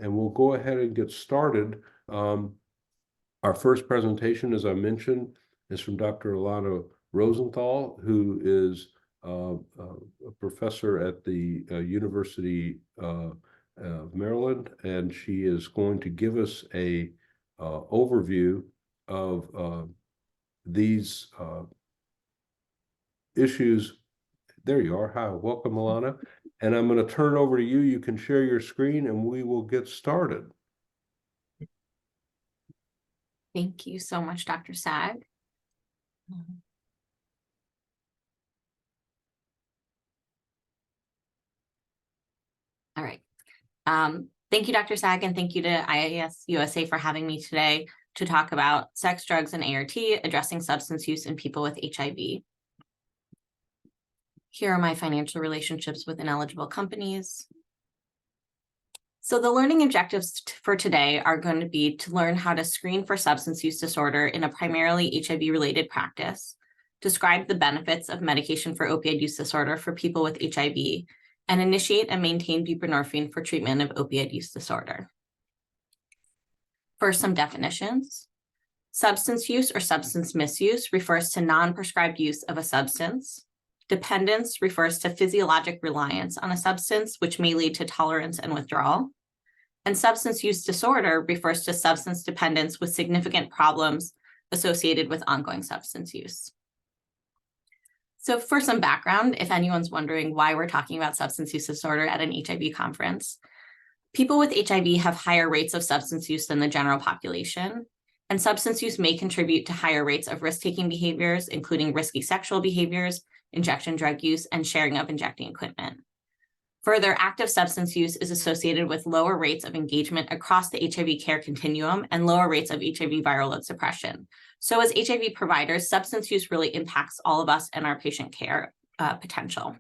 and we'll go ahead and get started. Our first presentation, as I mentioned, is from Dr. Elana Rosenthal, who is a professor at the University of Maryland, and she is going to give us a overview of these issues. There you are. Hi, welcome, Elana. And I'm going to turn it over to you. You can share your screen and we will get started. Thank you so much, Dr. Sag. All right. Thank you, Dr. Sag, and thank you to IAS-USA for having me today to talk about sex, drugs, and ART, addressing substance use in people with HIV. Here are my financial relationships with ineligible companies. So the learning objectives for today are going to be to learn how to screen for substance use disorder in a primarily HIV-related practice, describe the benefits of medication for opioid use disorder for people with HIV, and initiate and maintain buprenorphine for treatment of opioid use disorder. First, some definitions. Substance use or substance misuse refers to non-prescribed use of a substance. Dependence refers to physiologic reliance on a substance, which may lead to tolerance and withdrawal. And substance use disorder refers to substance dependence with significant problems associated with ongoing substance use. So for some background, if anyone's wondering why we're talking about substance use disorder at an HIV conference, people with HIV have higher rates of substance use than the general population, and substance use may contribute to higher rates of risk-taking behaviors, including risky sexual behaviors, injection drug use, and sharing of injecting equipment. Further, active substance use is associated with lower rates of engagement across the HIV care continuum and lower rates of HIV viral load suppression. So as HIV providers, substance use really impacts all of us and our patient care potential.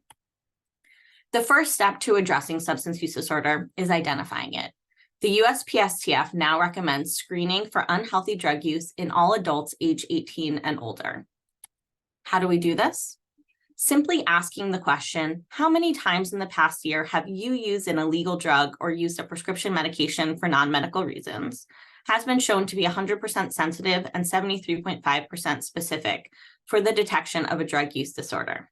The first step to addressing substance use disorder is identifying it. The USPSTF now recommends screening for unhealthy drug use in all adults age 18 and older. How do we do this? Simply asking the question, how many times in the past year have you used an illegal drug or used a prescription medication for non-medical reasons, has been shown to be 100% sensitive and 73.5% specific for the detection of a drug use disorder.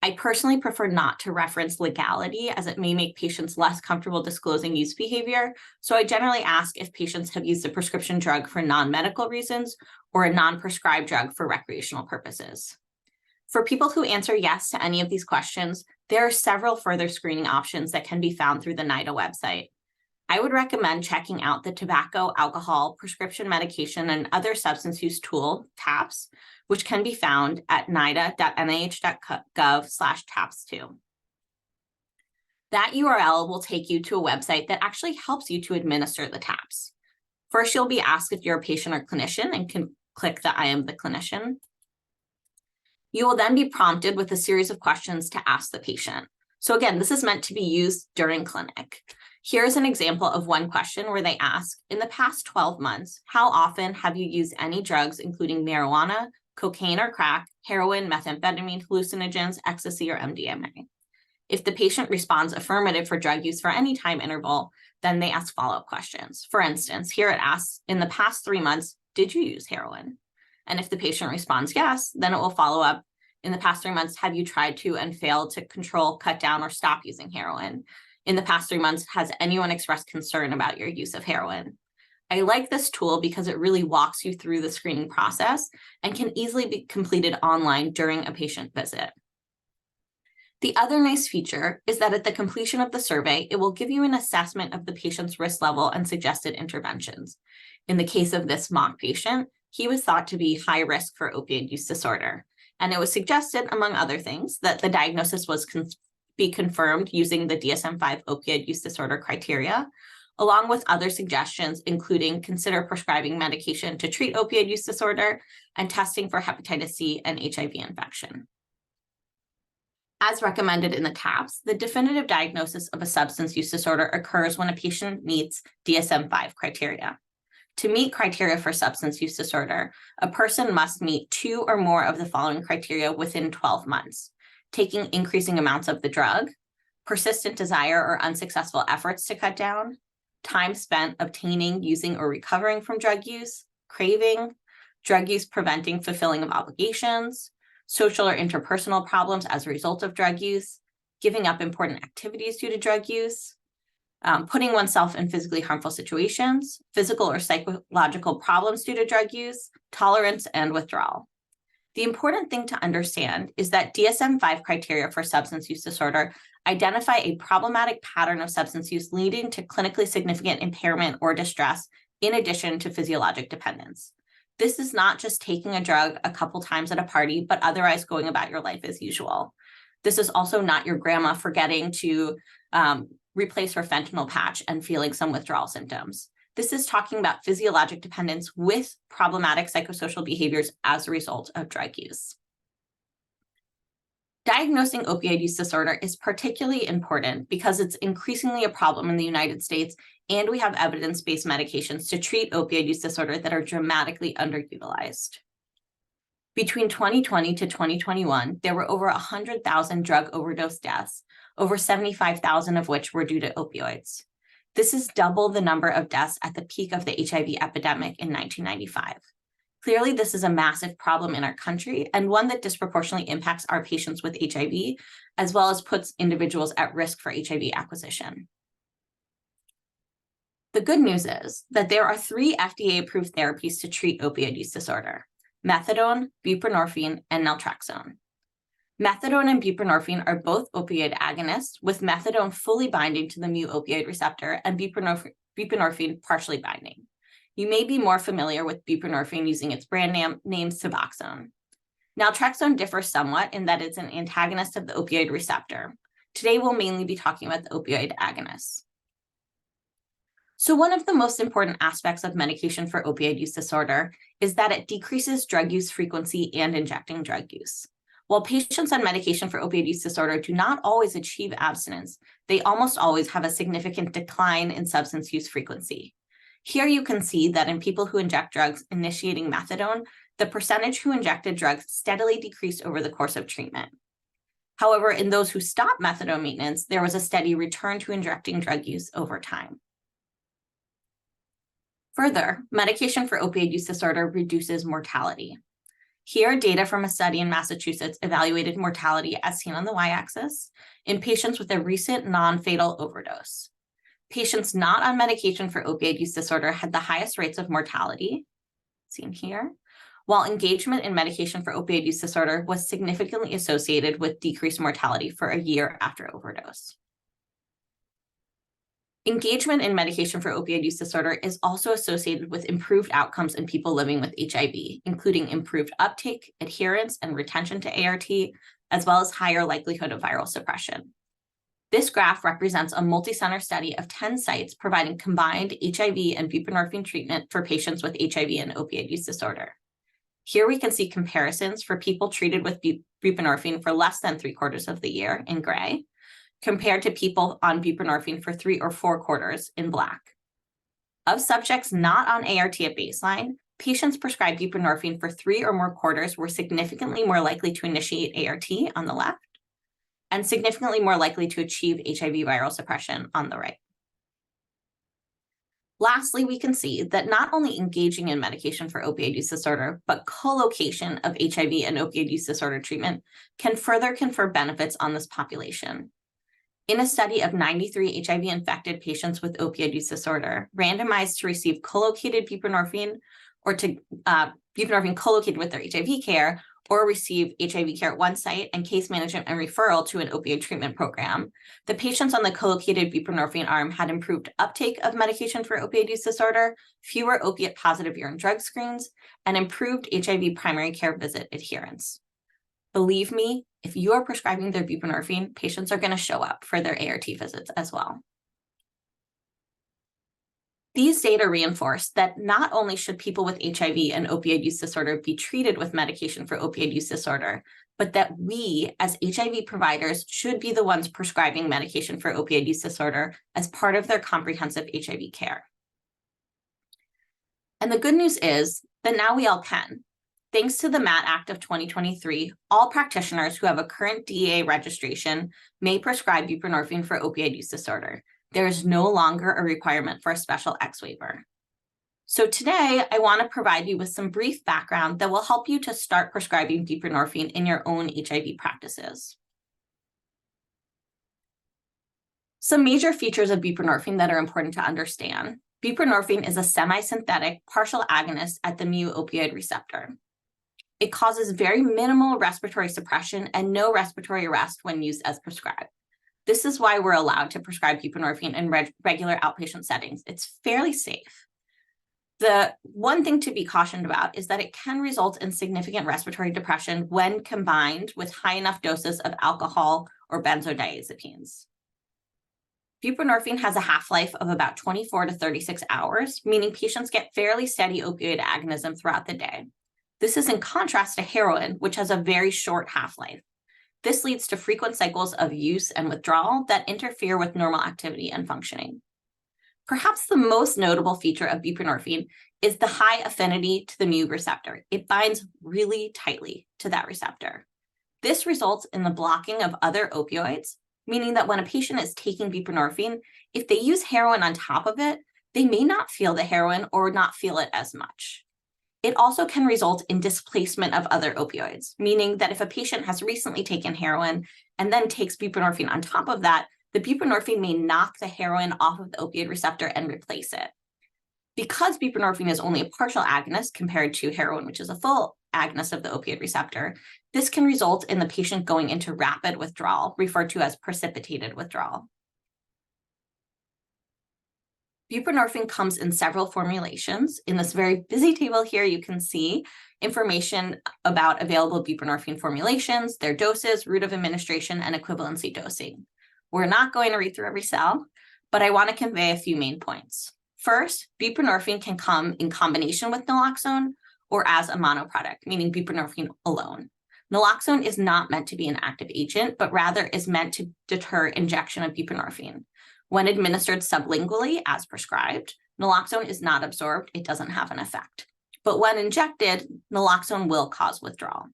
I personally prefer not to reference legality as it may make patients less comfortable disclosing use behavior, so I generally ask if patients have used a prescription drug for non-medical reasons or a non-prescribed drug for recreational purposes. For people who answer yes to any of these questions, there are several further screening options that can be found through the NIDA website. I would recommend checking out the Tobacco, Alcohol, Prescription Medication, and Other Substance Use Tool, TAPS, which can be found at nida.nih.gov/TAPS2. That URL will take you to a website that actually helps you to administer the TAPS. First, you'll be asked if you're a patient or clinician and can click the I am the clinician. You will then be prompted with a series of questions to ask the patient. So again, this is meant to be used during clinic. Here's an example of one question where they ask, in the past 12 months, how often have you used any drugs, including marijuana, cocaine or crack, heroin, methamphetamine, hallucinogens, ecstasy, or MDMA? If the patient responds affirmative for drug use for any time interval, then they ask follow-up questions. For instance, here it asks, in the past 3 months, did you use heroin? And if the patient responds yes, then it will follow up. In the past 3 months, have you tried to and failed to control, cut down, or stop using heroin? In the past 3 months, has anyone expressed concern about your use of heroin? I like this tool because it really walks you through the screening process and can easily be completed online during a patient visit. The other nice feature is that at the completion of the survey, it will give you an assessment of the patient's risk level and suggested interventions. In the case of this mock patient, he was thought to be high risk for opioid use disorder. And it was suggested, among other things, that the diagnosis was be confirmed using the DSM-5 opioid use disorder criteria, along with other suggestions, including consider prescribing medication to treat opioid use disorder and testing for hepatitis C and HIV infection. As recommended in the TAPS, the definitive diagnosis of a substance use disorder occurs when a patient meets DSM-5 criteria. To meet criteria for substance use disorder, a person must meet 2 or more of the following criteria within 12 months: taking increasing amounts of the drug, persistent desire or unsuccessful efforts to cut down, time spent obtaining, using, or recovering from drug use, craving, drug use preventing fulfilling of obligations, social or interpersonal problems as a result of drug use, giving up important activities due to drug use, putting oneself in physically harmful situations, physical or psychological problems due to drug use, tolerance, and withdrawal. The important thing to understand is that DSM-5 criteria for substance use disorder identify a problematic pattern of substance use leading to clinically significant impairment or distress in addition to physiologic dependence. This is not just taking a drug a couple times at a party, but otherwise going about your life as usual. This is also not your grandma forgetting to replace her fentanyl patch and feeling some withdrawal symptoms. This is talking about physiologic dependence with problematic psychosocial behaviors as a result of drug use. Diagnosing opioid use disorder is particularly important because it's increasingly a problem in the United States, and we have evidence-based medications to treat opioid use disorder that are dramatically underutilized. Between 2020 to 2021, there were over 100,000 drug overdose deaths, over 75,000 of which were due to opioids. This is double the number of deaths at the peak of the HIV epidemic in 1995. Clearly, this is a massive problem in our country and one that disproportionately impacts our patients with HIV, as well as puts individuals at risk for HIV acquisition. The good news is that there are 3 FDA-approved therapies to treat opioid use disorder: methadone, buprenorphine, and naltrexone. Methadone and buprenorphine are both opioid agonists, with methadone fully binding to the mu opioid receptor and buprenorphine partially binding. You may be more familiar with buprenorphine using its brand name Suboxone. Naltrexone differs somewhat in that it's an antagonist of the opioid receptor. Today, we'll mainly be talking about the opioid agonists. So one of the most important aspects of medication for opioid use disorder is that it decreases drug use frequency and injecting drug use. While patients on medication for opioid use disorder do not always achieve abstinence, they almost always have a significant decline in substance use frequency. Here you can see that in people who inject drugs initiating methadone, the percentage who injected drugs steadily decreased over the course of treatment. However, in those who stopped methadone maintenance, there was a steady return to injecting drug use over time. Further, medication for opioid use disorder reduces mortality. Here, data from a study in Massachusetts evaluated mortality, as seen on the y-axis, in patients with a recent non-fatal overdose. Patients not on medication for opioid use disorder had the highest rates of mortality, seen here, while engagement in medication for opioid use disorder was significantly associated with decreased mortality for a year after overdose. Engagement in medication for opioid use disorder is also associated with improved outcomes in people living with HIV, including improved uptake, adherence, and retention to ART, as well as higher likelihood of viral suppression. This graph represents a multi-center study of 10 sites providing combined HIV and buprenorphine treatment for patients with HIV and opioid use disorder. Here we can see comparisons for people treated with buprenorphine for less than 3/4 of the year in gray, compared to people on buprenorphine for 3 or 4 quarters in black. Of subjects not on ART at baseline, patients prescribed buprenorphine for 3 or more quarters were significantly more likely to initiate ART on the left, and significantly more likely to achieve HIV viral suppression on the right. Lastly, we can see that not only engaging in medication for opioid use disorder, but co-location of HIV and opioid use disorder treatment can further confer benefits on this population. In a study of 93 HIV-infected patients with opioid use disorder, randomized to receive co-located buprenorphine or to buprenorphine co-located with their HIV care, or receive HIV care at one site and case management and referral to an opioid treatment program, the patients on the co-located buprenorphine arm had improved uptake of medication for opioid use disorder, fewer opiate-positive urine drug screens, and improved HIV primary care visit adherence. Believe me, if you are prescribing their buprenorphine, patients are going to show up for their ART visits as well. These data reinforce that not only should people with HIV and opioid use disorder be treated with medication for opioid use disorder, but that we as HIV providers should be the ones prescribing medication for opioid use disorder as part of their comprehensive HIV care. And the good news is that now we all can. Thanks to the MAT Act of 2023, all practitioners who have a current DEA registration may prescribe buprenorphine for opioid use disorder. There is no longer a requirement for a special X waiver. So today, I want to provide you with some brief background that will help you to start prescribing buprenorphine in your own HIV practices. Some major features of buprenorphine that are important to understand. Buprenorphine is a semi-synthetic partial agonist at the mu opioid receptor. It causes very minimal respiratory suppression and no respiratory arrest when used as prescribed. This is why we're allowed to prescribe buprenorphine in regular outpatient settings. It's fairly safe. The one thing to be cautioned about is that it can result in significant respiratory depression when combined with high enough doses of alcohol or benzodiazepines. Buprenorphine has a half-life of about 24 to 36 hours, meaning patients get fairly steady opioid agonism throughout the day. This is in contrast to heroin, which has a very short half-life. This leads to frequent cycles of use and withdrawal that interfere with normal activity and functioning. Perhaps the most notable feature of buprenorphine is the high affinity to the mu receptor. It binds really tightly to that receptor. This results in the blocking of other opioids, meaning that when a patient is taking buprenorphine, if they use heroin on top of it, they may not feel the heroin or not feel it as much. It also can result in displacement of other opioids, meaning that if a patient has recently taken heroin and then takes buprenorphine on top of that, the buprenorphine may knock the heroin off of the opioid receptor and replace it. Because buprenorphine is only a partial agonist compared to heroin, which is a full agonist of the opioid receptor, this can result in the patient going into rapid withdrawal, referred to as precipitated withdrawal. Buprenorphine comes in several formulations. In this very busy table here, you can see information about available buprenorphine formulations, their doses, route of administration, and equivalency dosing. We're not going to read through every cell, but I want to convey a few main points. First, buprenorphine can come in combination with naloxone or as a monoproduct, meaning buprenorphine alone. Naloxone is not meant to be an active agent, but rather is meant to deter injection of buprenorphine. When administered sublingually as prescribed, naloxone is not absorbed, it doesn't have an effect. But when injected, naloxone will cause withdrawal.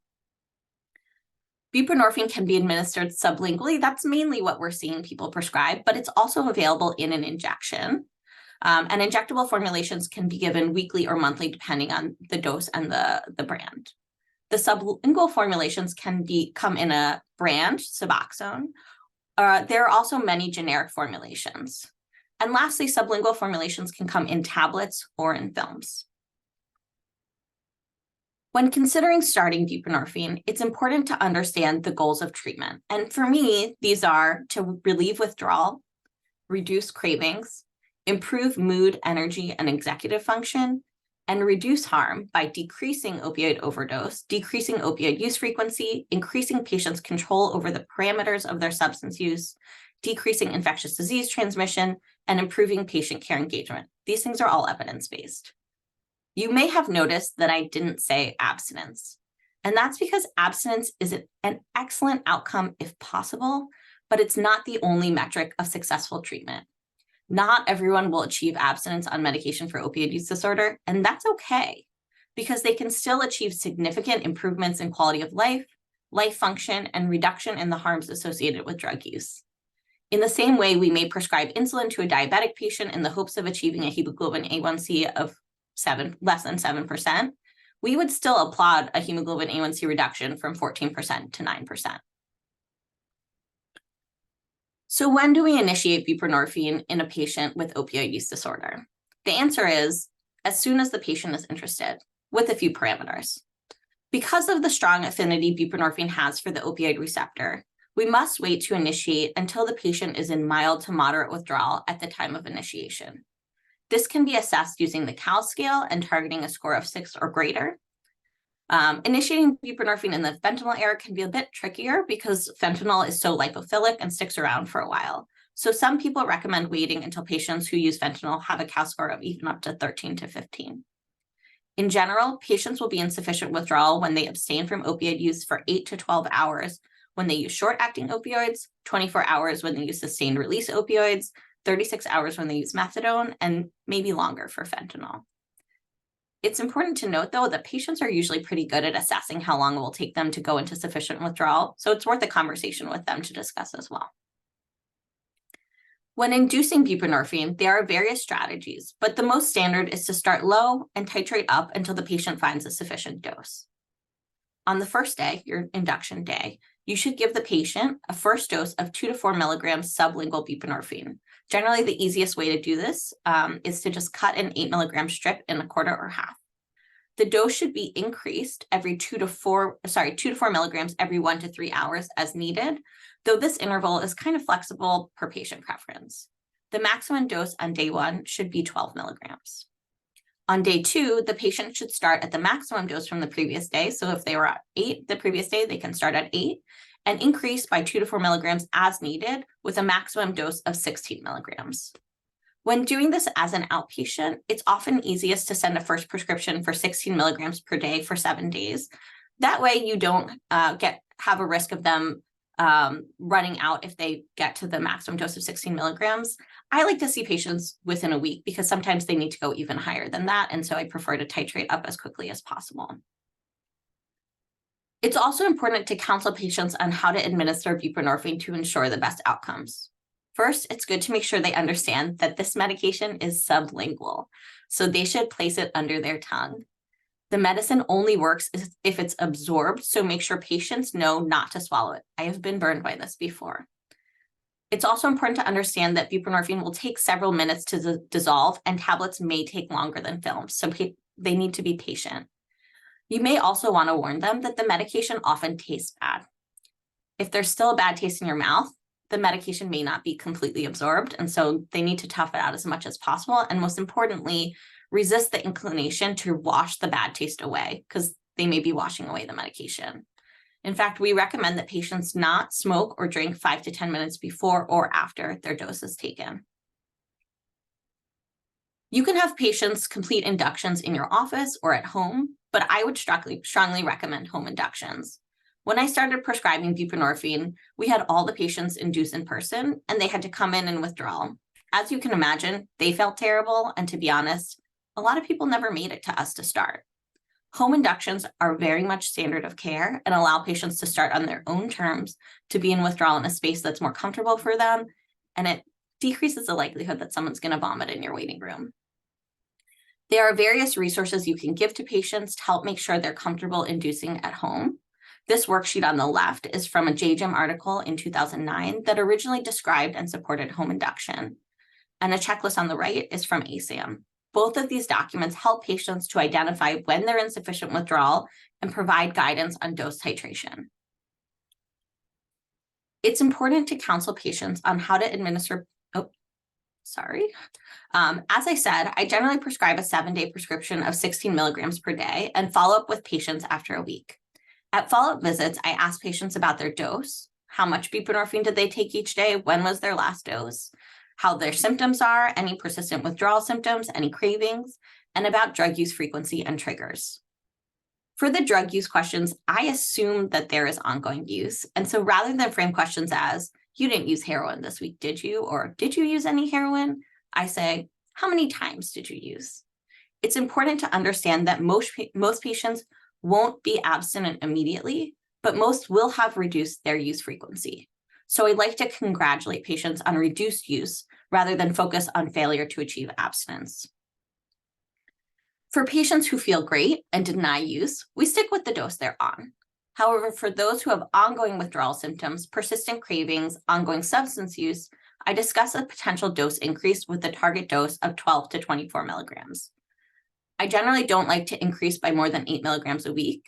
Buprenorphine can be administered sublingually. That's mainly what we're seeing people prescribe, but it's also available in an injection. And injectable formulations can be given weekly or monthly depending on the dose and the brand. The sublingual formulations can come in a brand, Suboxone. There are also many generic formulations. And lastly, sublingual formulations can come in tablets or in films. When considering starting buprenorphine, it's important to understand the goals of treatment. And for me, these are to relieve withdrawal, reduce cravings, improve mood, energy, and executive function, and reduce harm by decreasing opioid overdose, decreasing opioid use frequency, increasing patients' control over the parameters of their substance use, decreasing infectious disease transmission, and improving patient care engagement. These things are all evidence-based. You may have noticed that I didn't say abstinence, and that's because abstinence is an excellent outcome if possible, but it's not the only metric of successful treatment. Not everyone will achieve abstinence on medication for opioid use disorder, and that's okay, because they can still achieve significant improvements in quality of life, life function, and reduction in the harms associated with drug use. In the same way, we may prescribe insulin to a diabetic patient in the hopes of achieving a hemoglobin A1C of less than 7%, we would still applaud a hemoglobin A1C reduction from 14% to 9%. So when do we initiate buprenorphine in a patient with opioid use disorder? The answer is as soon as the patient is interested, with a few parameters. Because of the strong affinity buprenorphine has for the opioid receptor, we must wait to initiate until the patient is in mild to moderate withdrawal at the time of initiation. This can be assessed using the CAL scale and targeting a score of 6 or greater. Initiating buprenorphine in the fentanyl era can be a bit trickier because fentanyl is so lipophilic and sticks around for a while. So some people recommend waiting until patients who use fentanyl have a CAL score of even up to 13 to 15. In general, patients will be in sufficient withdrawal when they abstain from opioid use for 8 to 12 hours when they use short-acting opioids, 24 hours when they use sustained-release opioids, 36 hours when they use methadone, and maybe longer for fentanyl. It's important to note, though, that patients are usually pretty good at assessing how long it will take them to go into sufficient withdrawal, so it's worth a conversation with them to discuss as well. When inducing buprenorphine, there are various strategies, but the most standard is to start low and titrate up until the patient finds a sufficient dose. On the first day, your induction day, you should give the patient a first dose of 2 to 4 milligrams sublingual buprenorphine. Generally, the easiest way to do this is to just cut an 8 milligram strip in a quarter or half. The dose should be increased every 2 to 4 milligrams every 1 to 3 hours as needed, though this interval is kind of flexible per patient preference. The maximum dose on day 1 should be 12 milligrams. On day 2, the patient should start at the maximum dose from the previous day. So if they were at 8 the previous day, they can start at 8 and increase by 2 to 4 milligrams as needed with a maximum dose of 16 milligrams. When doing this as an outpatient, it's often easiest to send a first prescription for 16 milligrams per day for 7 days. That way you don't have a risk of them running out if they get to the maximum dose of 16 milligrams. I like to see patients within a week because sometimes they need to go even higher than that. And so I prefer to titrate up as quickly as possible. It's also important to counsel patients on how to administer buprenorphine to ensure the best outcomes. First, it's good to make sure they understand that this medication is sublingual, so they should place it under their tongue. The medicine only works if it's absorbed, so make sure patients know not to swallow it. I have been burned by this before. It's also important to understand that buprenorphine will take several minutes to dissolve, and tablets may take longer than films, so they need to be patient. You may also want to warn them that the medication often tastes bad. If there's still a bad taste in your mouth, the medication may not be completely absorbed, and so they need to tough it out as much as possible, and most importantly, resist the inclination to wash the bad taste away because they may be washing away the medication. In fact, we recommend that patients not smoke or drink 5 to 10 minutes before or after their dose is taken. You can have patients complete inductions in your office or at home, but I would strongly recommend home inductions. When I started prescribing buprenorphine, we had all the patients induce in person, and they had to come in withdrawal. As you can imagine, they felt terrible, and to be honest, a lot of people never made it to us to start. Home inductions are very much standard of care and allow patients to start on their own terms, to be in withdrawal in a space that's more comfortable for them, and it decreases the likelihood that someone's going to vomit in your waiting room. There are various resources you can give to patients to help make sure they're comfortable inducing at home. This worksheet on the left is from a JGIM article in 2009 that originally described and supported home induction. And a checklist on the right is from ASAM. Both of these documents help patients to identify when they're in sufficient withdrawal and provide guidance on dose titration. It's important to counsel patients on how to administer, as I said, I generally prescribe a 7-day prescription of 16 milligrams per day and follow up with patients after a week. At follow-up visits, I ask patients about their dose, how much buprenorphine did they take each day, when was their last dose, how their symptoms are, any persistent withdrawal symptoms, any cravings, and about drug use frequency and triggers. For the drug use questions, I assume that there is ongoing use. And so rather than frame questions as, you didn't use heroin this week, did you? Or did you use any heroin? I say, how many times did you use? It's important to understand that most patients won't be abstinent immediately, but most will have reduced their use frequency. So I like to congratulate patients on reduced use rather than focus on failure to achieve abstinence. For patients who feel great and deny use, we stick with the dose they're on. However, for those who have ongoing withdrawal symptoms, persistent cravings, ongoing substance use, I discuss a potential dose increase with the target dose of 12 to 24 milligrams. I generally don't like to increase by more than 8 milligrams a week,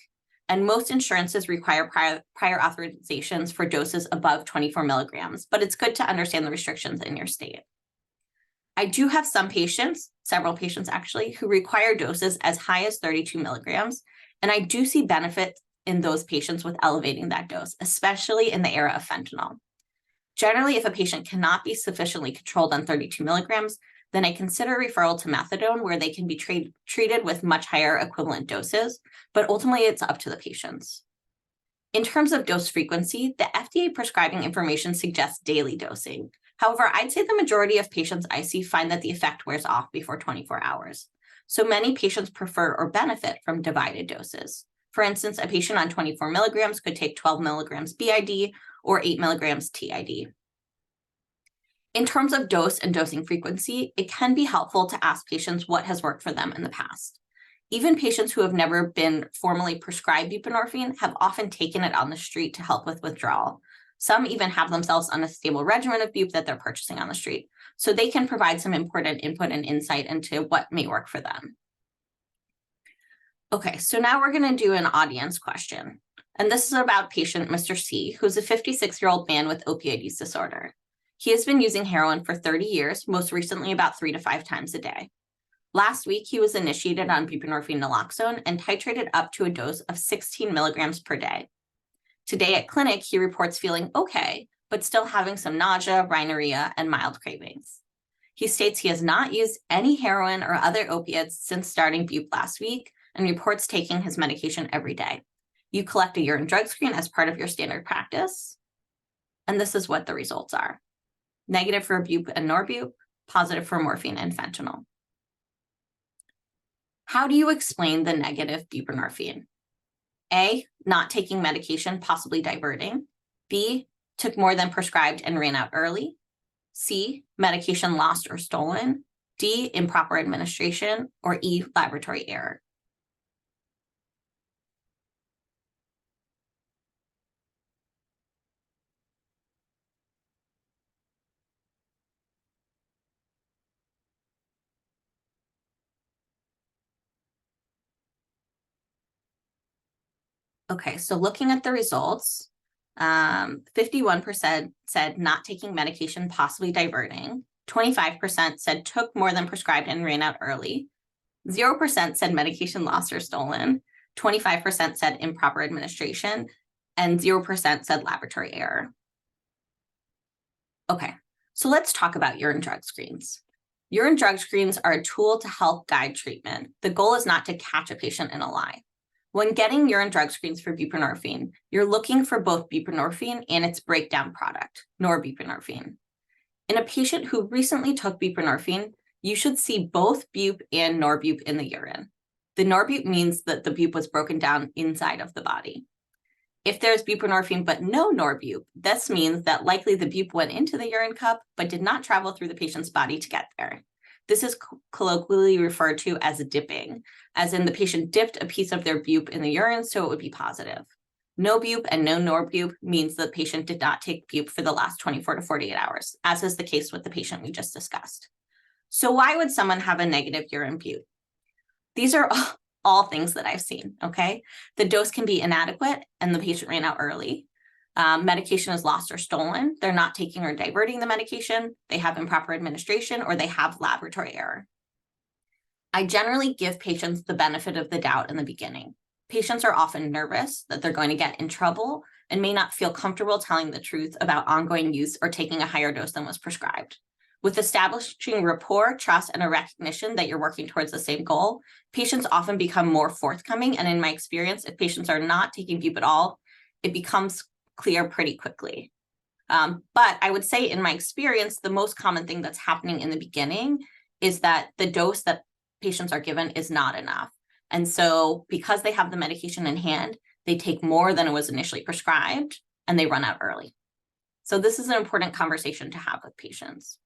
and most insurances require prior authorizations for doses above 24 milligrams, but it's good to understand the restrictions in your state. I do have some patients, several patients actually, who require doses as high as 32 milligrams, and I do see benefit in those patients with elevating that dose, especially in the era of fentanyl. Generally, if a patient cannot be sufficiently controlled on 32 milligrams, then I consider referral to methadone, where they can be treated with much higher equivalent doses, but ultimately it's up to the patients. In terms of dose frequency, the FDA prescribing information suggests daily dosing. However, I'd say the majority of patients I see find that the effect wears off before 24 hours. So many patients prefer or benefit from divided doses. For instance, a patient on 24 milligrams could take 12 milligrams BID or 8 milligrams TID. In terms of dose and dosing frequency, it can be helpful to ask patients what has worked for them in the past. Even patients who have never been formally prescribed buprenorphine have often taken it on the street to help with withdrawal. Some even have themselves on a stable regimen of bupe that they're purchasing on the street. So they can provide some important input and insight into what may work for them. Okay, so now we're going to do an audience question. And this is about patient Mr. C, who's a 56-year-old man with opioid use disorder. He has been using heroin for 30 years, most recently about 3 to 5 times a day. Last week, he was initiated on buprenorphine naloxone and titrated up to a dose of 16 milligrams per day. Today at clinic, he reports feeling okay, but still having some nausea, rhinorrhea, and mild cravings. He states he has not used any heroin or other opiates since starting bupe last week and reports taking his medication every day. You collect a urine drug screen as part of your standard practice, and this is what the results are. Negative for bupe and norbupe, positive for morphine and fentanyl. How do you explain the negative buprenorphine? A, not taking medication, possibly diverting. B, took more than prescribed and ran out early. C, medication lost or stolen. D, improper administration. Or E, laboratory error. Okay, so looking at the results, 51% said not taking medication, possibly diverting. 25% said took more than prescribed and ran out early. 0% said medication lost or stolen. 25% said improper administration, and 0% said laboratory error. Okay, so let's talk about urine drug screens. Urine drug screens are a tool to help guide treatment. The goal is not to catch a patient in a lie. When getting urine drug screens for buprenorphine, you're looking for both buprenorphine and its breakdown product, norbuprenorphine. In a patient who recently took buprenorphine, you should see both bupe and norbupe in the urine. The norbupe means that the bupe was broken down inside of the body. If there's buprenorphine but no norbupe, this means that likely the bupe went into the urine cup but did not travel through the patient's body to get there. This is colloquially referred to as dipping, as in the patient dipped a piece of their bupe in the urine, so it would be positive. No bupe and no norbupe means the patient did not take bupe for the last 24 to 48 hours, as is the case with the patient we just discussed. So why would someone have a negative urine bupe? These are all things that I've seen, okay? The dose can be inadequate and the patient ran out early. Medication is lost or stolen. They're not taking or diverting the medication. They have improper administration or they have laboratory error. I generally give patients the benefit of the doubt in the beginning. Patients are often nervous that they're going to get in trouble and may not feel comfortable telling the truth about ongoing use or taking a higher dose than was prescribed. With establishing rapport, trust, and a recognition that you're working towards the same goal, patients often become more forthcoming. And in my experience, if patients are not taking bupe at all, it becomes clear pretty quickly. But I would say in my experience, the most common thing that's happening in the beginning is that the dose that patients are given is not enough. And so because they have the medication in hand, they take more than it was initially prescribed and they run out early. So this is an important conversation to have with patients.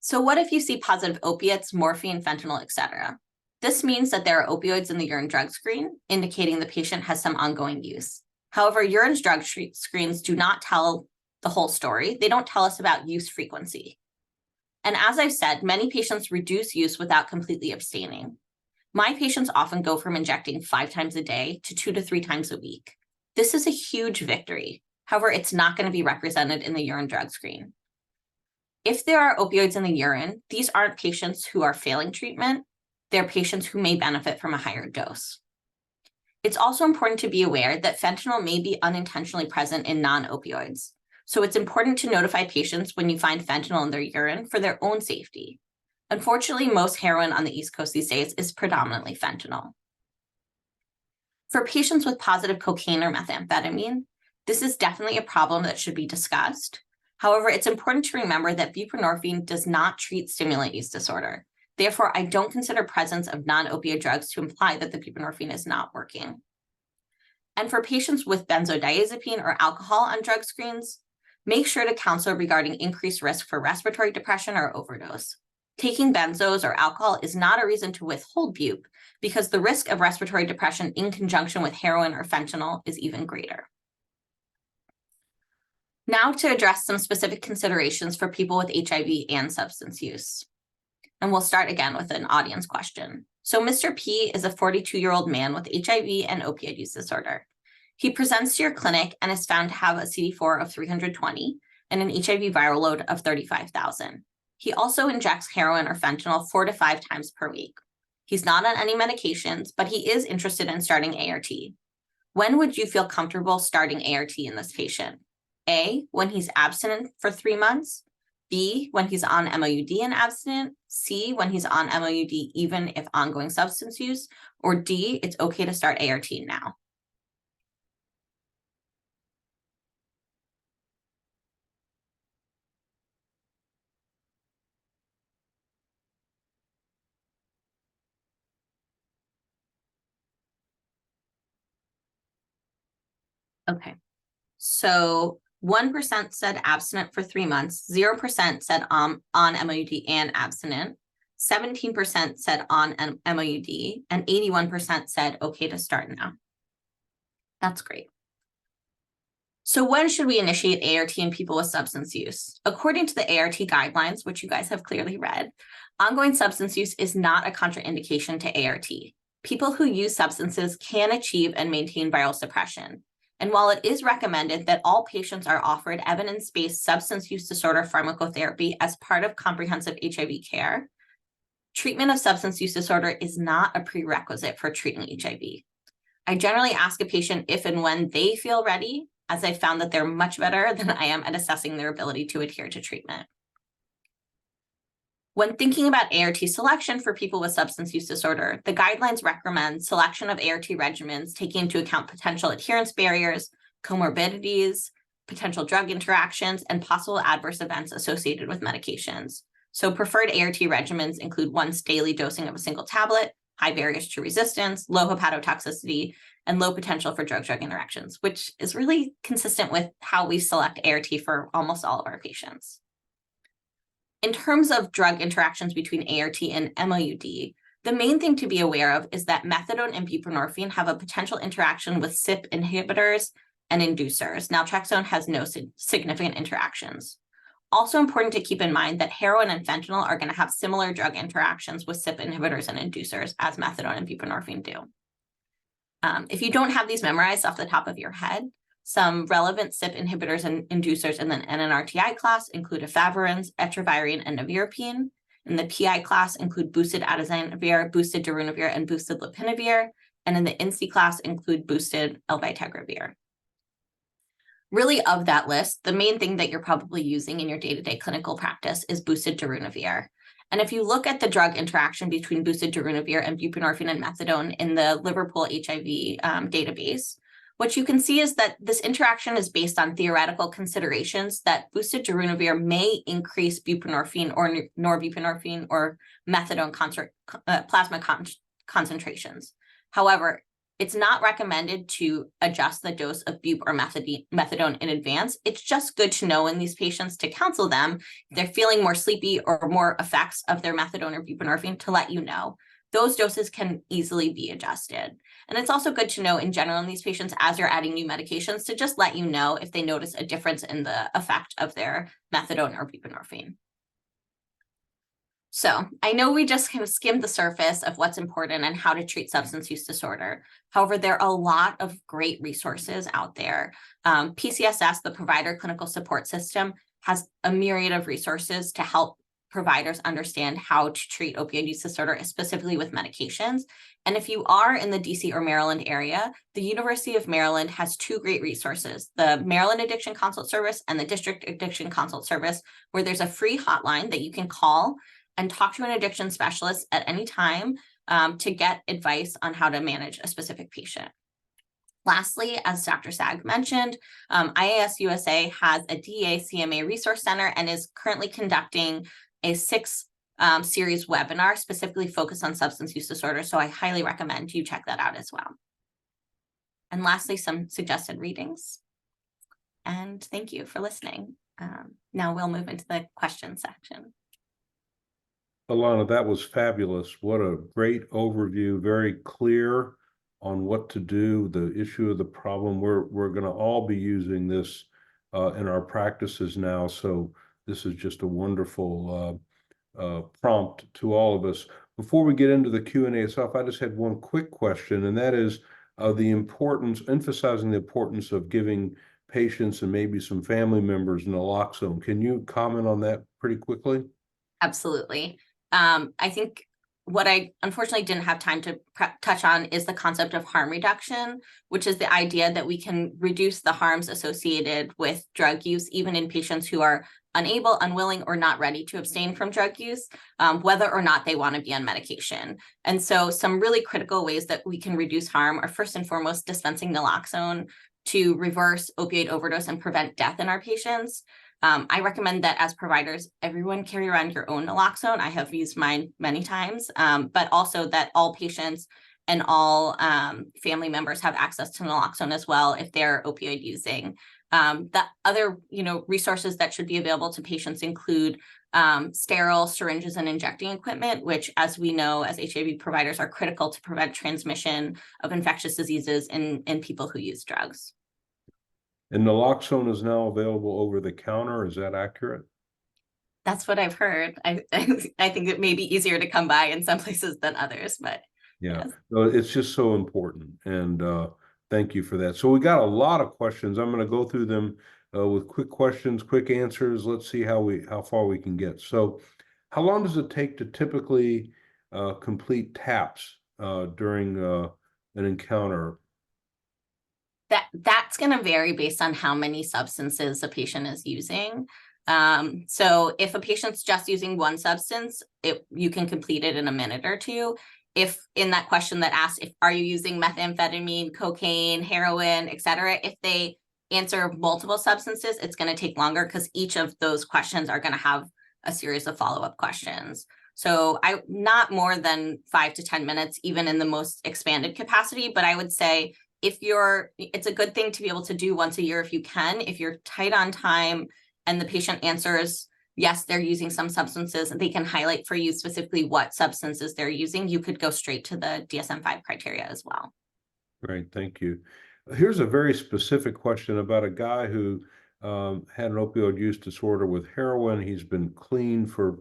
So what if you see positive opiates, morphine, fentanyl, etc.? This means that there are opioids in the urine drug screen, indicating the patient has some ongoing use. However, urine drug screens do not tell the whole story. They don't tell us about use frequency. And as I've said, many patients reduce use without completely abstaining. My patients often go from injecting 5 times a day to 2 to 3 times a week. This is a huge victory. However, it's not going to be represented in the urine drug screen. If there are opioids in the urine, these aren't patients who are failing treatment. They're patients who may benefit from a higher dose. It's also important to be aware that fentanyl may be unintentionally present in non-opioids. So it's important to notify patients when you find fentanyl in their urine for their own safety. Unfortunately, most heroin on the East Coast these days is predominantly fentanyl. For patients with positive cocaine or methamphetamine, this is definitely a problem that should be discussed. However, it's important to remember that buprenorphine does not treat stimulant use disorder. Therefore, I don't consider presence of non-opioid drugs to imply that the buprenorphine is not working. And for patients with benzodiazepine or alcohol on drug screens, make sure to counsel regarding increased risk for respiratory depression or overdose. Taking benzos or alcohol is not a reason to withhold bup because the risk of respiratory depression in conjunction with heroin or fentanyl is even greater. Now to address some specific considerations for people with HIV and substance use. And we'll start again with an audience question. So Mr. P is a 42-year-old man with HIV and opioid use disorder. He presents to your clinic and is found to have a CD4 of 320 and an HIV viral load of 35,000. He also injects heroin or fentanyl 4 to 5 times per week. He's not on any medications, but he is interested in starting ART. When would you feel comfortable starting ART in this patient? A, when he's abstinent for 3 months. B, when he's on MOUD and abstinent. C, when he's on MOUD even if ongoing substance use. Or D, it's okay to start ART now. Okay, so 1% said abstinent for 3 months, 0% said on MOUD and abstinent, 17% said on MOUD, and 81% said okay to start now. That's great. So when should we initiate ART in people with substance use? According to the ART guidelines, which you guys have clearly read, ongoing substance use is not a contraindication to ART. People who use substances can achieve and maintain viral suppression. And while it is recommended that all patients are offered evidence-based substance use disorder pharmacotherapy as part of comprehensive HIV care, treatment of substance use disorder is not a prerequisite for treating HIV. I generally ask a patient if and when they feel ready, as I found that they're much better than I am at assessing their ability to adhere to treatment. When thinking about ART selection for people with substance use disorder, the guidelines recommend selection of ART regimens taking into account potential adherence barriers, comorbidities, potential drug interactions, and possible adverse events associated with medications. So preferred ART regimens include once daily dosing of a single tablet, high barriers to resistance, low hepatotoxicity, and low potential for drug-drug interactions, which is really consistent with how we select ART for almost all of our patients. In terms of drug interactions between ART and MOUD, the main thing to be aware of is that methadone and buprenorphine have a potential interaction with CYP inhibitors and inducers. Naltrexone has no significant interactions. Also important to keep in mind that heroin and fentanyl are going to have similar drug interactions with CYP inhibitors and inducers as methadone and buprenorphine do. If you don't have these memorized off the top of your head, some relevant CYP inhibitors and inducers in the NNRTI class include efavirenz, etravirine, and nevirapine. In the PI class include boosted atazanavir, boosted darunavir, and boosted lopinavir. And in the NC class include boosted elbiteragravir. Really, of that list, the main thing that you're probably using in your day-to-day clinical practice is boosted darunavir. And if you look at the drug interaction between boosted darunavir and buprenorphine and methadone in the Liverpool HIV database, what you can see is that this interaction is based on theoretical considerations that boosted darunavir may increase buprenorphine or norbuprenorphine or methadone plasma concentrations. However, it's not recommended to adjust the dose of bup or methadone in advance. It's just good to know in these patients to counsel them if they're feeling more sleepy or more effects of their methadone or buprenorphine to let you know. Those doses can easily be adjusted. And it's also good to know in general in these patients as you're adding new medications to just let you know if they notice a difference in the effect of their methadone or buprenorphine. So I know we just kind of skimmed the surface of what's important and how to treat substance use disorder. However, there are a lot of great resources out there. PCSS, the Provider Clinical Support System, has a myriad of resources to help providers understand how to treat opioid use disorder, specifically with medications. And if you are in the DC or Maryland area, the University of Maryland has 2 great resources, the Maryland Addiction Consult Service and the District Addiction Consult Service, where there's a free hotline that you can call and talk to an addiction specialist at any time to get advice on how to manage a specific patient. Lastly, as Dr. Sag mentioned, IAS-USA has a DEA CMA Resource Center and is currently conducting a 6-series webinar specifically focused on substance use disorder. So I highly recommend you check that out as well. And lastly, some suggested readings. And thank you for listening. Now we'll move into the question section. Elana, that was fabulous. What a great overview, very clear on what to do, the issue of the problem. We're going to all be using this in our practices now. So this is just a wonderful prompt to all of us. Before we get into the Q&A itself, I just had one quick question, and that is the importance, emphasizing the importance of giving patients and maybe some family members naloxone. Can you comment on that pretty quickly? Absolutely. I think what I unfortunately didn't have time to touch on is the concept of harm reduction, which is the idea that we can reduce the harms associated with drug use, even in patients who are unable, unwilling, or not ready to abstain from drug use, whether or not they want to be on medication. And so some really critical ways that we can reduce harm are first and foremost dispensing naloxone to reverse opioid overdose and prevent death in our patients. I recommend that as providers, everyone carry around your own naloxone. I have used mine many times, but also that all patients and all family members have access to naloxone as well if they're opioid using. The other, resources that should be available to patients include sterile syringes and injecting equipment, which, as we know, as HIV providers, are critical to prevent transmission of infectious diseases in people who use drugs. And naloxone is now available over the counter. Is that accurate? That's what I've heard. I think it may be easier to come by in some places than others, but yeah, yes. So it's just so important. And thank you for that. So we got a lot of questions. I'm going to go through them with quick questions, quick answers. Let's see how far we can get. So how long does it take to typically complete taps during an encounter? That's going to vary based on how many substances a patient is using. So if a patient's just using one substance, you can complete it in a minute or two. If in that question that asks, are you using methamphetamine, cocaine, heroin, et cetera, if they answer multiple substances, it's going to take longer because each of those questions are going to have a series of follow-up questions. So not more than 5 to 10 minutes, even in the most expanded capacity, but I would say it's a good thing to be able to do once a year if you can. If you're tight on time and the patient answers, yes, they're using some substances, and they can highlight for you specifically what substances they're using, you could go straight to the DSM-5 criteria as well. Great, thank you. Here's a very specific question about a guy who had an opioid use disorder with heroin. He's been clean for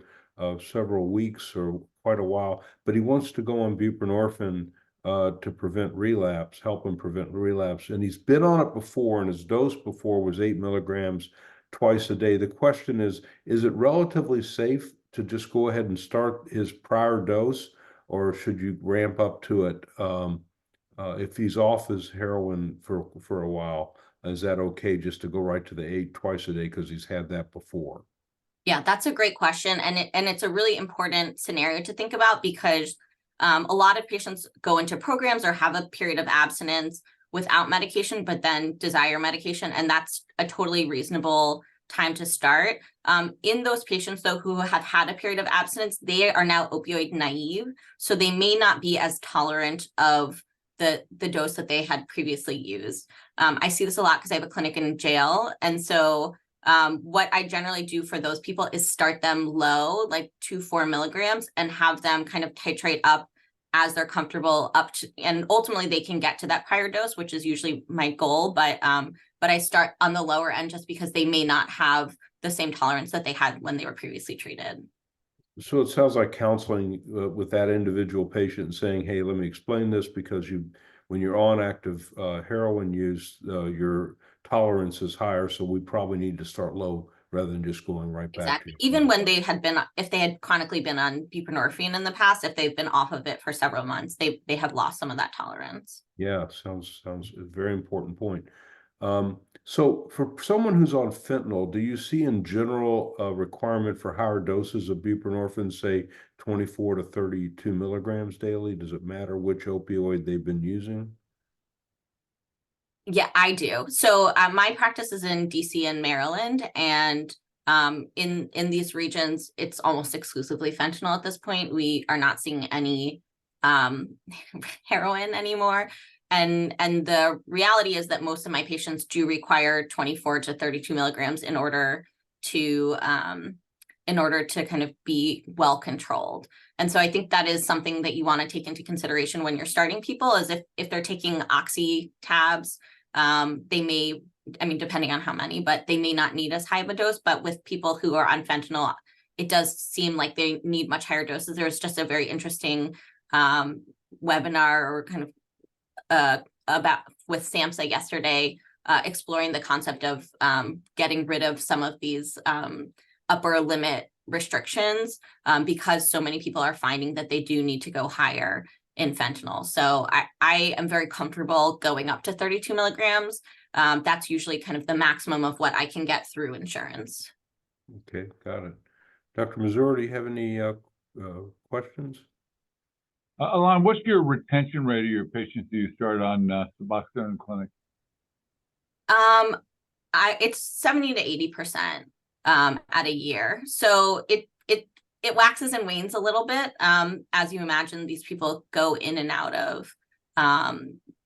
several weeks or quite a while, but he wants to go on buprenorphine to prevent relapse, help him prevent relapse. And he's been on it before, and his dose before was 8 milligrams twice a day. The question is it relatively safe to just go ahead and start his prior dose, or should you ramp up to it? If he's off his heroin for a while, is that okay just to go right to the 8 twice a day because he's had that before? Yeah, that's a great question. And it's a really important scenario to think about because a lot of patients go into programs or have a period of abstinence without medication, but then desire medication. And that's a totally reasonable time to start. In those patients, though, who have had a period of abstinence, they are now opioid naive. So they may not be as tolerant of the dose that they had previously used. I see this a lot because I have a clinic in jail. And so what I generally do for those people is start them low, like 2-4 milligrams, and have them kind of titrate up as they're comfortable up to, and ultimately they can get to that prior dose, which is usually my goal. But I start on the lower end just because they may not have the same tolerance that they had when they were previously treated. So it sounds like counseling with that individual patient and saying, hey, let me explain this because when you're on active heroin use, your tolerance is higher. So we probably need to start low rather than just going right back. Exactly. Even when they had been, if they had chronically been on buprenorphine in the past, if they've been off of it for several months, they have lost some of that tolerance. Yeah, sounds a very important point. So for someone who's on fentanyl, do you see in general a requirement for higher doses of buprenorphine, say 24 to 32 milligrams daily? Does it matter which opioid they've been using? Yeah, I do. So my practice is in DC and Maryland, and in these regions, it's almost exclusively fentanyl at this point. We are not seeing any heroin anymore. and the reality is that most of my patients do require 24 to 32 milligrams in order to kind of be well controlled. And so I think that is something that you want to take into consideration when you're starting people, is if they're taking oxy tabs, they may, I mean, depending on how many, but they may not need as high of a dose. But with people who are on fentanyl, it does seem like they need much higher doses. There was just a very interesting webinar or kind of about with SAMHSA yesterday, exploring the concept of getting rid of some of these upper limit restrictions because so many people are finding that they do need to go higher in fentanyl. So I am very comfortable going up to 32 milligrams. That's usually kind of the maximum of what I can get through insurance. Okay, got it. Dr. Mazur, do you have any questions? Elana, what's your retention rate of your patients that you start on Suboxone in clinic? It's 70 to 80% at a year. So it waxes and wanes a little bit. As you imagine, these people go in and out of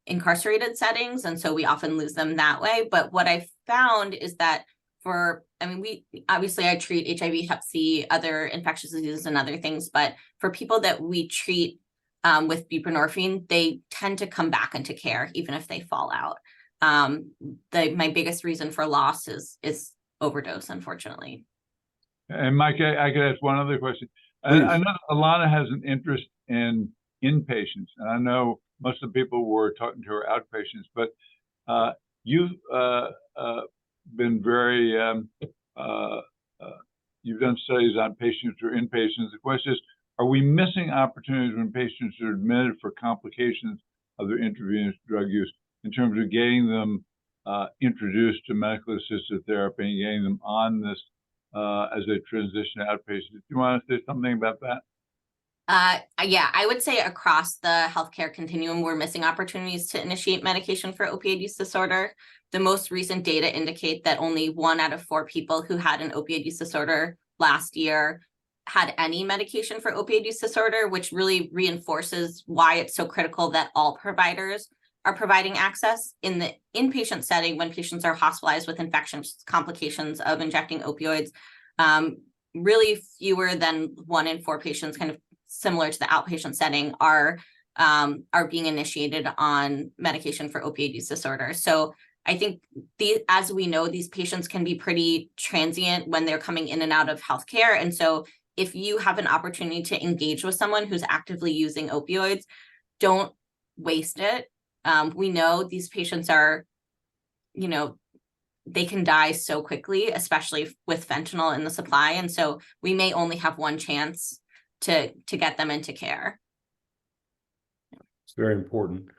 incarcerated settings, and so we often lose them that way. But what I found is that I treat HIV, Hep C, other infectious diseases and other things, but for people that we treat with buprenorphine, they tend to come back into care even if they fall out. My biggest reason for loss is overdose, unfortunately. And Mike, I could ask one other question. I know Elana has an interest in inpatients, and I know most of the people we're talking to are outpatients, but you've been very, you've done studies on patients or inpatients. The question is, are we missing opportunities when patients are admitted for complications of their intravenous drug use in terms of getting them introduced to medically assisted therapy and getting them on this as they transition to outpatients? Do you want to say something about that? Yeah, I would say across the healthcare continuum, we're missing opportunities to initiate medication for opioid use disorder. The most recent data indicate that only 1 out of 4 people who had an opioid use disorder last year had any medication for opioid use disorder, which really reinforces why it's so critical that all providers are providing access. In the inpatient setting, when patients are hospitalized with infectious complications of injecting opioids, really fewer than 1 in 4 patients, kind of similar to the outpatient setting, are being initiated on medication for opioid use disorder. So I think as we know, these patients can be pretty transient when they're coming in and out of healthcare. And so if you have an opportunity to engage with someone who's actively using opioids, don't waste it. We know these patients are, they can die so quickly, especially with fentanyl in the supply. And so we may only have one chance to get them into care. It's very important.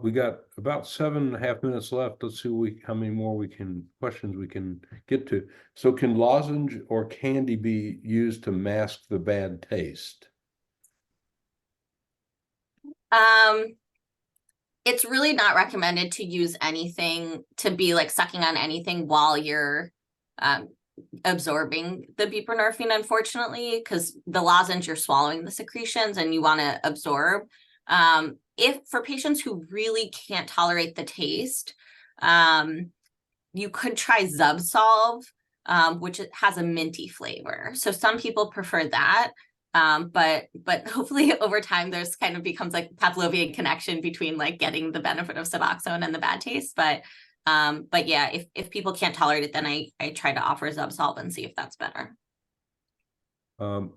We got about 7.5 minutes left. Let's see how many more questions we can get to. So can lozenge or candy be used to mask the bad taste? It's really not recommended to use anything, to be like sucking on anything while you're absorbing the buprenorphine, unfortunately, because the lozenge, you're swallowing the secretions and you want to absorb. If for patients who really can't tolerate the taste, you could try Zubsolv, which has a minty flavor. So some people prefer that. But hopefully over time there's kind of becomes like Pavlovian connection between like getting the benefit of Suboxone and the bad taste. But yeah, if people can't tolerate it, then I try to offer Zubsolv and see if that's better.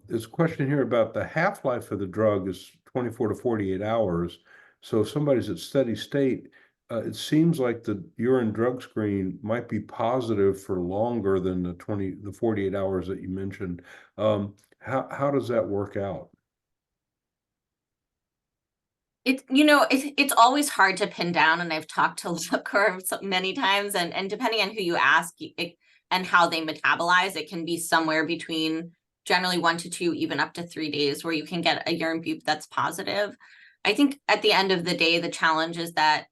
There's a question here about the half-life of the drug is 24 to 48 hours. So if somebody's at steady state, it seems like the urine drug screen might be positive for longer than the 48 hours that you mentioned. How does that work out? It's always hard to pin down, and I've talked to lab curves many times, and depending on who you ask and how they metabolize, it can be somewhere between generally 1 to 2, even up to 3 days, where you can get a urine bup that's positive. I think at the end of the day, the challenge is that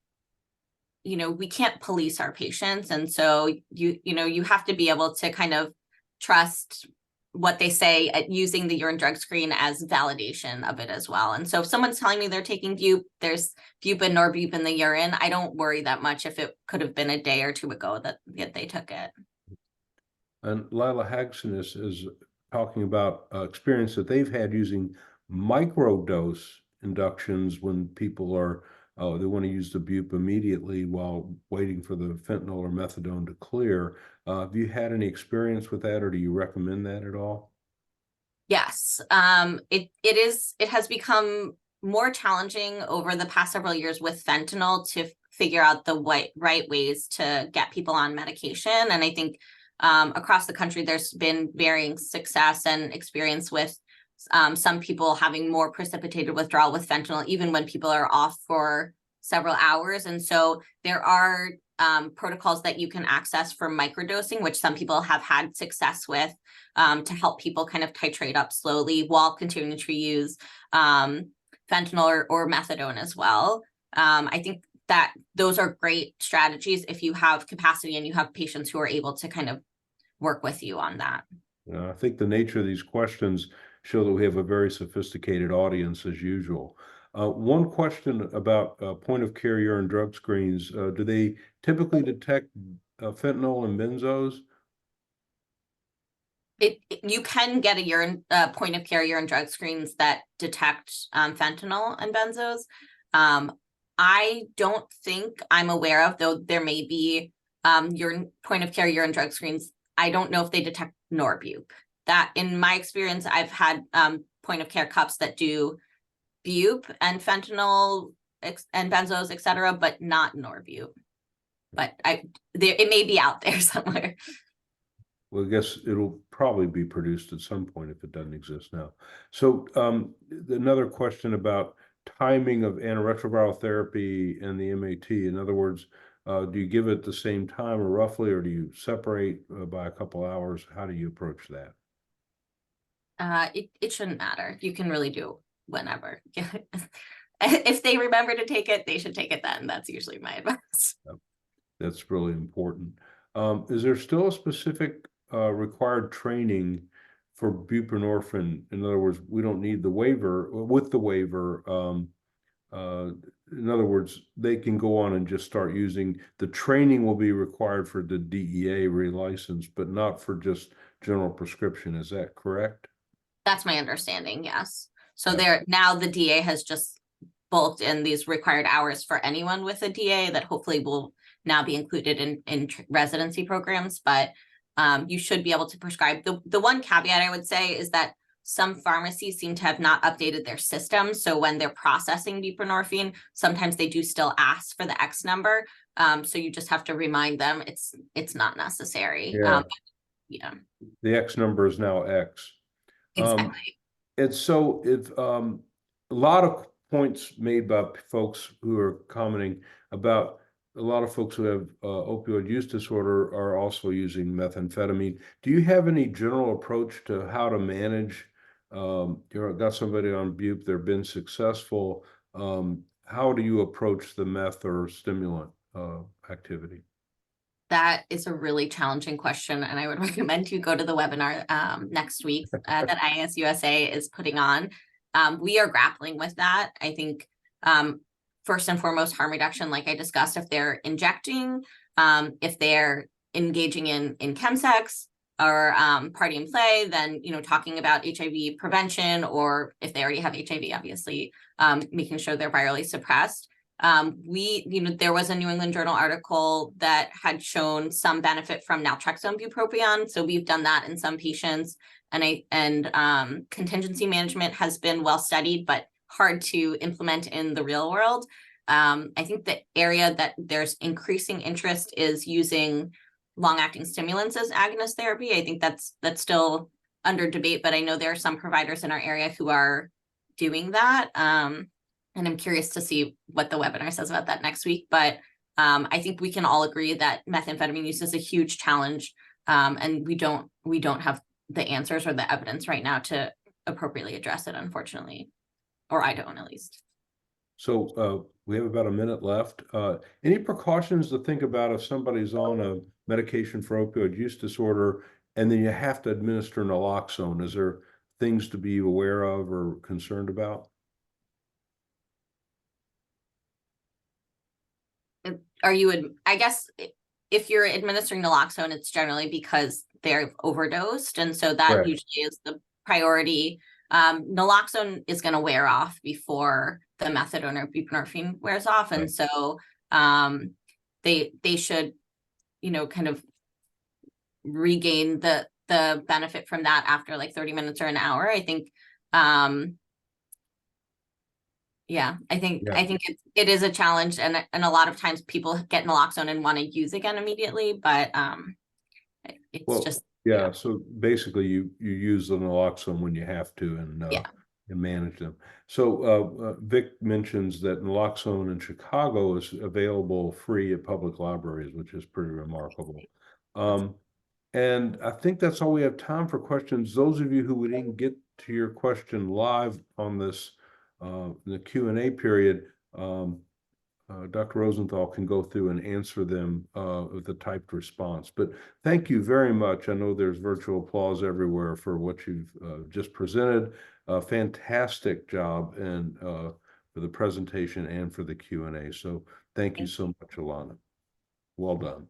we can't police our patients, and so you have to be able to kind of trust what they say at using the urine drug screen as validation of it as well. And so if someone's telling me they're taking bup, there's bup and norbup in the urine, I don't worry that much if it could have been a day or two ago that they took it. And Lila Hagson is talking about experience that they've had using microdose inductions when people are they want to use the bup immediately while waiting for the fentanyl or methadone to clear. Have you had any experience with that, or do you recommend that at all? Yes, it has become more challenging over the past several years with fentanyl to figure out the right ways to get people on medication. And I think across the country, there's been varying success and experience with some people having more precipitated withdrawal with fentanyl, even when people are off for several hours. And so there are protocols that you can access for microdosing, which some people have had success with to help people kind of titrate up slowly while continuing to use fentanyl or methadone as well. I think that those are great strategies if you have capacity and you have patients who are able to kind of work with you on that. I think the nature of these questions show that we have a very sophisticated audience as usual. One question about point of care urine drug screens. Do they typically detect fentanyl and benzos? You can get a urine point of care urine drug screens that detect fentanyl and benzos. I don't think I'm aware of, though there may be urine point of care urine drug screens. I don't know if they detect norbup. That in my experience, I've had point of care cups that do bup and fentanyl and benzos, etc., but not norbup. But it may be out there somewhere. Well, I guess it'll probably be produced at some point if it doesn't exist now. So another question about timing of antiretroviral therapy and the MAT. In other words, do you give it the same time or roughly, or do you separate by a couple hours? How do you approach that? It shouldn't matter. You can really do whenever. If they remember to take it, they should take it then. That's usually my advice. That's really important. Is there still a specific required training for buprenorphine? In other words, we don't need the waiver. With the waiver, in other words, they can go on and just start using. The training will be required for the DEA relicense, but not for just general prescription. Is that correct? That's my understanding, yes. So Yeah. now the DA has just bulked in these required hours for anyone with a DA that hopefully will now be included in residency programs, but you should be able to prescribe. The one caveat I would say is that some pharmacies seem to have not updated their system. So when they're processing buprenorphine, sometimes they do still ask for the X number. So you just have to remind them it's not necessary. Yeah. The X number is now X. Exactly. And so if a lot of points made by folks who are commenting about a lot of folks who have opioid use disorder are also using methamphetamine. Do you have any general approach to how to manage? You've got somebody on bup, they've been successful. How do you approach the meth or stimulant activity? That is a really challenging question, and I would recommend you go to the webinar next week that IAS-USA is putting on. We are grappling with that. I think first and foremost, harm reduction, like I discussed, if they're injecting, if they're engaging in chemsex or party and play, then talking about HIV prevention, or if they already have HIV, obviously making sure they're virally suppressed. There was a New England Journal article that had shown some benefit from naltrexone bupropion. So we've done that in some patients, and contingency management has been well studied, but hard to implement in the real world. I think the area that there's increasing interest is using long-acting stimulants as agonist therapy. I think that's still under debate, but I know there are some providers in our area who are doing that. And I'm curious to see what the webinar says about that next week. But I think we can all agree that methamphetamine use is a huge challenge, and we don't have the answers or the evidence right now to appropriately address it, unfortunately, or I don't, at least. So we have about a minute left. Any precautions to think about if somebody's on a medication for opioid use disorder And then you have to administer naloxone. Is there things to be aware of or concerned about? I guess if you're administering naloxone, it's generally because they're overdosed. And so that Right. usually is the priority. Naloxone is going to wear off before the methadone or buprenorphine wears off. And Right. so they should, kind of regain the benefit from that after like 30 minutes or an hour. I think I think it is a challenge, and a lot of times people get naloxone and want to use again immediately, but it's just so basically you use the naloxone when you have to and manage them. So Vic mentions that naloxone in Chicago is available free at public libraries, which is pretty remarkable. And I think that's all we have time for questions. Those of you who didn't get to your question live on this the Q&A period, Dr. Rosenthal can go through and answer them with a typed response. But thank you very much. I know there's virtual applause everywhere for what you've just presented. Fantastic job and for the presentation and for the Q&A. So thank you so much, Elana. Well done.